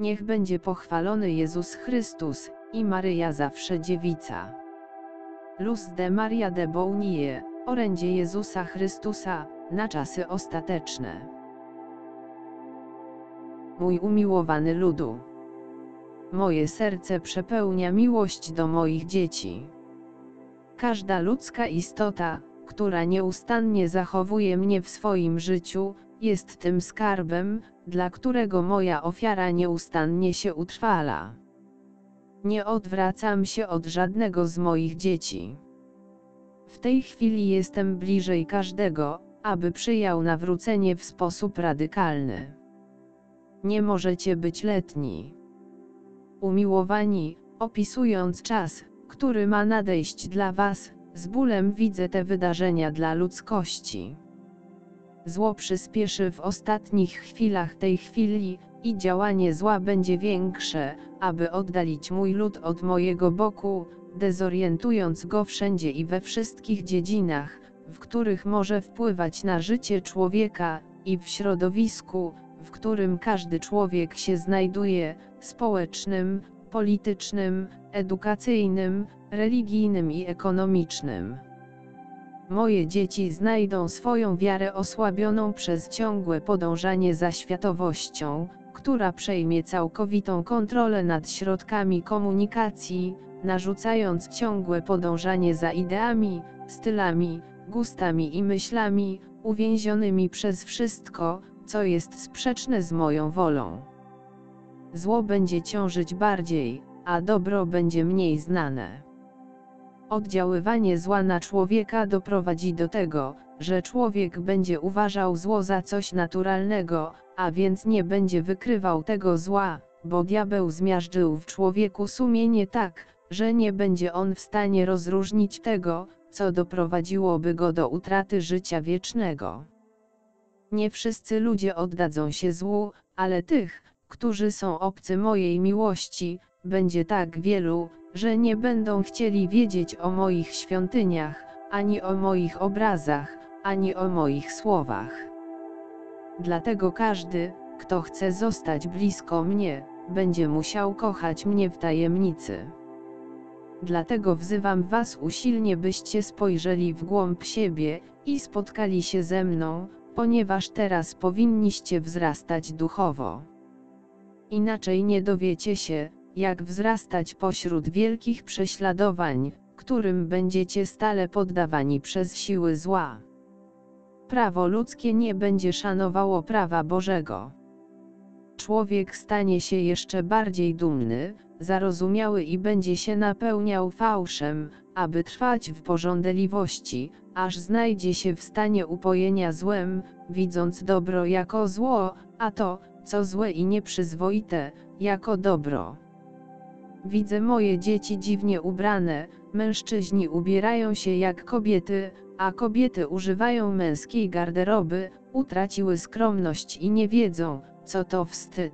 Niech będzie pochwalony Jezus Chrystus, i Maryja zawsze dziewica. Luz de Maria de Bounie, orędzie Jezusa Chrystusa, na czasy ostateczne. Mój umiłowany ludu. Moje serce przepełnia miłość do moich dzieci. Każda ludzka istota, która nieustannie zachowuje mnie w swoim życiu, jest tym skarbem, dla którego moja ofiara nieustannie się utrwala. Nie odwracam się od żadnego z moich dzieci. W tej chwili jestem bliżej każdego, aby przyjął nawrócenie w sposób radykalny. Nie możecie być letni. Umiłowani, opisując czas, który ma nadejść dla was, z bólem widzę te wydarzenia dla ludzkości. Zło przyspieszy w ostatnich chwilach tej chwili, i działanie zła będzie większe, aby oddalić mój lud od mojego boku, dezorientując go wszędzie i we wszystkich dziedzinach, w których może wpływać na życie człowieka, i w środowisku, w którym każdy człowiek się znajduje, społecznym, politycznym, edukacyjnym, religijnym i ekonomicznym. Moje dzieci znajdą swoją wiarę osłabioną przez ciągłe podążanie za światowością, która przejmie całkowitą kontrolę nad środkami komunikacji, narzucając ciągłe podążanie za ideami, stylami, gustami i myślami, uwięzionymi przez wszystko, co jest sprzeczne z moją wolą. Zło będzie ciążyć bardziej, a dobro będzie mniej znane. Oddziaływanie zła na człowieka doprowadzi do tego, że człowiek będzie uważał zło za coś naturalnego, a więc nie będzie wykrywał tego zła, bo diabeł zmiażdżył w człowieku sumienie tak, że nie będzie on w stanie rozróżnić tego, co doprowadziłoby go do utraty życia wiecznego. Nie wszyscy ludzie oddadzą się złu, ale tych, którzy są obcy mojej miłości, będzie tak wielu, że nie będą chcieli wiedzieć o moich świątyniach, ani o moich obrazach, ani o moich słowach. Dlatego każdy, kto chce zostać blisko mnie, będzie musiał kochać mnie w tajemnicy. Dlatego wzywam was usilnie, byście spojrzeli w głąb siebie i spotkali się ze mną, ponieważ teraz powinniście wzrastać duchowo. Inaczej nie dowiecie się, jak wzrastać pośród wielkich prześladowań, którym będziecie stale poddawani przez siły zła. Prawo ludzkie nie będzie szanowało prawa Bożego. Człowiek stanie się jeszcze bardziej dumny, zarozumiały i będzie się napełniał fałszem, aby trwać w pożądliwości, aż znajdzie się w stanie upojenia złem, widząc dobro jako zło, a to, co złe i nieprzyzwoite, jako dobro. Widzę moje dzieci dziwnie ubrane, mężczyźni ubierają się jak kobiety, a kobiety używają męskiej garderoby, utraciły skromność i nie wiedzą, co to wstyd.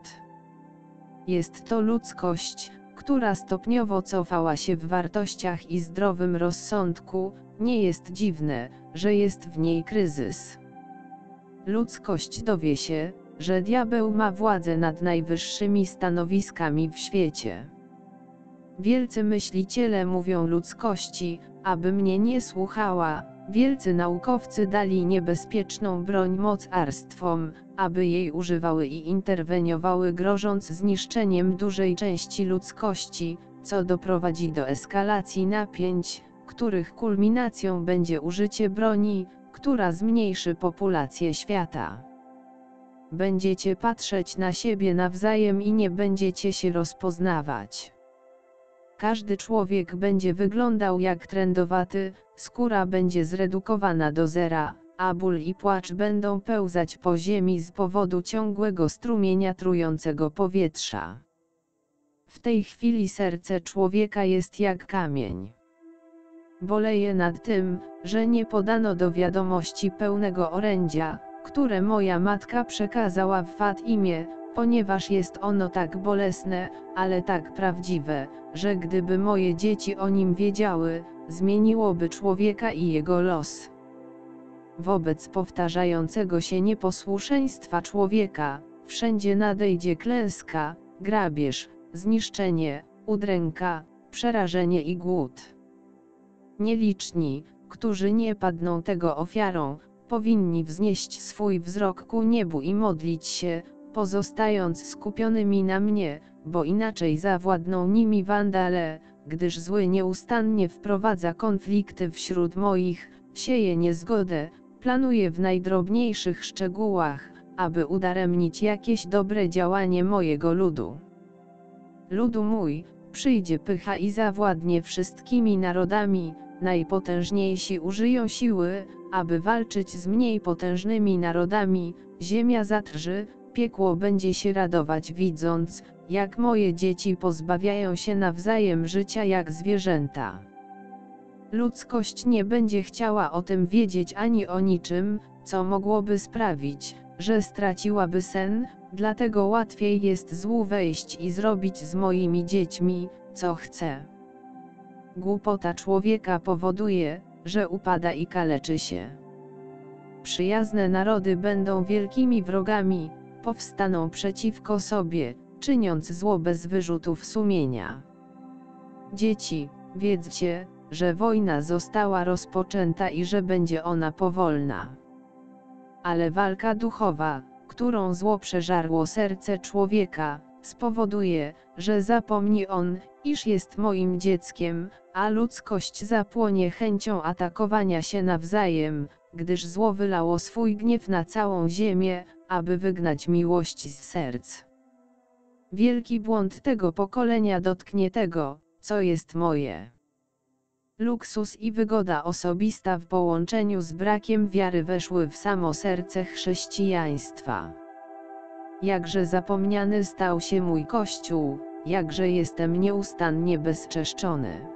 Jest to ludzkość, która stopniowo cofała się w wartościach i zdrowym rozsądku, nie jest dziwne, że jest w niej kryzys. Ludzkość dowie się, że diabeł ma władzę nad najwyższymi stanowiskami w świecie. Wielcy myśliciele mówią ludzkości, aby mnie nie słuchała, wielcy naukowcy dali niebezpieczną broń mocarstwom, aby jej używały i interweniowały, grożąc zniszczeniem dużej części ludzkości, co doprowadzi do eskalacji napięć, których kulminacją będzie użycie broni, która zmniejszy populację świata. Będziecie patrzeć na siebie nawzajem i nie będziecie się rozpoznawać. Każdy człowiek będzie wyglądał jak trędowaty, skóra będzie zredukowana do zera, a ból i płacz będą pełzać po ziemi z powodu ciągłego strumienia trującego powietrza. W tej chwili serce człowieka jest jak kamień. Boleję nad tym, że nie podano do wiadomości pełnego orędzia, które moja matka przekazała w Fatimie, ponieważ jest ono tak bolesne, ale tak prawdziwe, że gdyby moje dzieci o nim wiedziały, zmieniłoby człowieka i jego los. Wobec powtarzającego się nieposłuszeństwa człowieka, wszędzie nadejdzie klęska, grabież, zniszczenie, udręka, przerażenie i głód. Nieliczni, którzy nie padną tego ofiarą, powinni wznieść swój wzrok ku niebu i modlić się, pozostając skupionymi na mnie, bo inaczej zawładną nimi wandale, gdyż zły nieustannie wprowadza konflikty wśród moich, sieje niezgodę, planuje w najdrobniejszych szczegółach, aby udaremnić jakieś dobre działanie mojego ludu. Ludu mój, przyjdzie pycha i zawładnie wszystkimi narodami, najpotężniejsi użyją siły, aby walczyć z mniej potężnymi narodami, ziemia zatrży, piekło będzie się radować widząc, jak moje dzieci pozbawiają się nawzajem życia jak zwierzęta. Ludzkość nie będzie chciała o tym wiedzieć ani o niczym, co mogłoby sprawić, że straciłaby sen, dlatego łatwiej jest złu wejść i zrobić z moimi dziećmi, co chce. Głupota człowieka powoduje, że upada i kaleczy się. Przyjazne narody będą wielkimi wrogami, powstaną przeciwko sobie, czyniąc zło bez wyrzutów sumienia. Dzieci, wiedzcie, że wojna została rozpoczęta i że będzie ona powolna. Ale walka duchowa, którą zło przeżarło serce człowieka, spowoduje, że zapomni on, iż jest moim dzieckiem, a ludzkość zapłonie chęcią atakowania się nawzajem, gdyż zło wylało swój gniew na całą ziemię, aby wygnać miłość z serc. Wielki błąd tego pokolenia dotknie tego, co jest moje. Luksus i wygoda osobista w połączeniu z brakiem wiary weszły w samo serce chrześcijaństwa. Jakże zapomniany stał się mój Kościół, jakże jestem nieustannie bezczeszczony.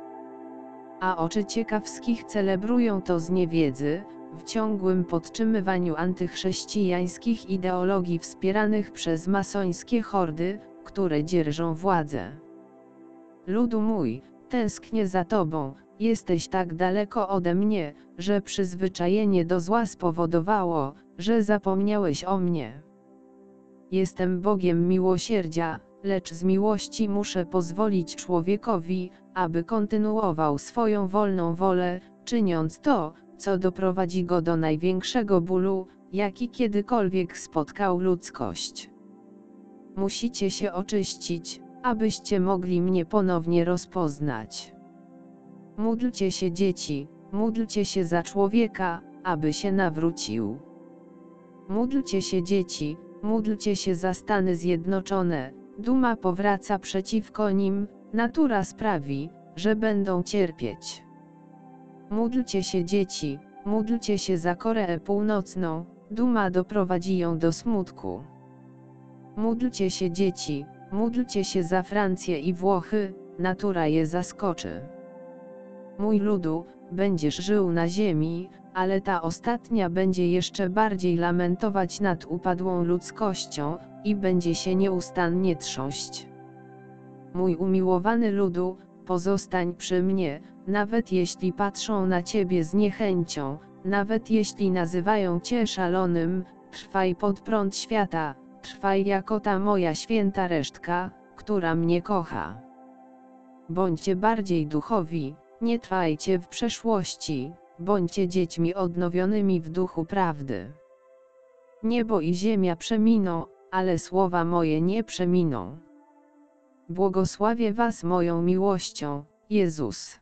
A oczy ciekawskich celebrują to z niewiedzy, w ciągłym podtrzymywaniu antychrześcijańskich ideologii wspieranych przez masońskie hordy, które dzierżą władzę. Ludu mój, tęsknię za Tobą, jesteś tak daleko ode mnie, że przyzwyczajenie do zła spowodowało, że zapomniałeś o mnie. Jestem Bogiem miłosierdzia, lecz z miłości muszę pozwolić człowiekowi, aby kontynuował swoją wolną wolę, czyniąc to, co doprowadzi go do największego bólu, jaki kiedykolwiek spotkał ludzkość. Musicie się oczyścić, abyście mogli mnie ponownie rozpoznać. Módlcie się dzieci, módlcie się za człowieka, aby się nawrócił. Módlcie się dzieci, módlcie się za Stany Zjednoczone, duma powraca przeciwko nim, natura sprawi, że będą cierpieć. Módlcie się dzieci, módlcie się za Koreę Północną, duma doprowadzi ją do smutku. Módlcie się dzieci, módlcie się za Francję i Włochy, natura je zaskoczy. Mój ludu, będziesz żył na ziemi, ale ta ostatnia będzie jeszcze bardziej lamentować nad upadłą ludzkością, i będzie się nieustannie trząść. Mój umiłowany ludu, pozostań przy mnie, nawet jeśli patrzą na ciebie z niechęcią, nawet jeśli nazywają cię szalonym, trwaj pod prąd świata, trwaj jako ta moja święta resztka, która mnie kocha. Bądźcie bardziej duchowi, nie trwajcie w przeszłości, bądźcie dziećmi odnowionymi w duchu prawdy. Niebo i ziemia przeminą, ale słowa moje nie przeminą. Błogosławię was moją miłością, Jezus.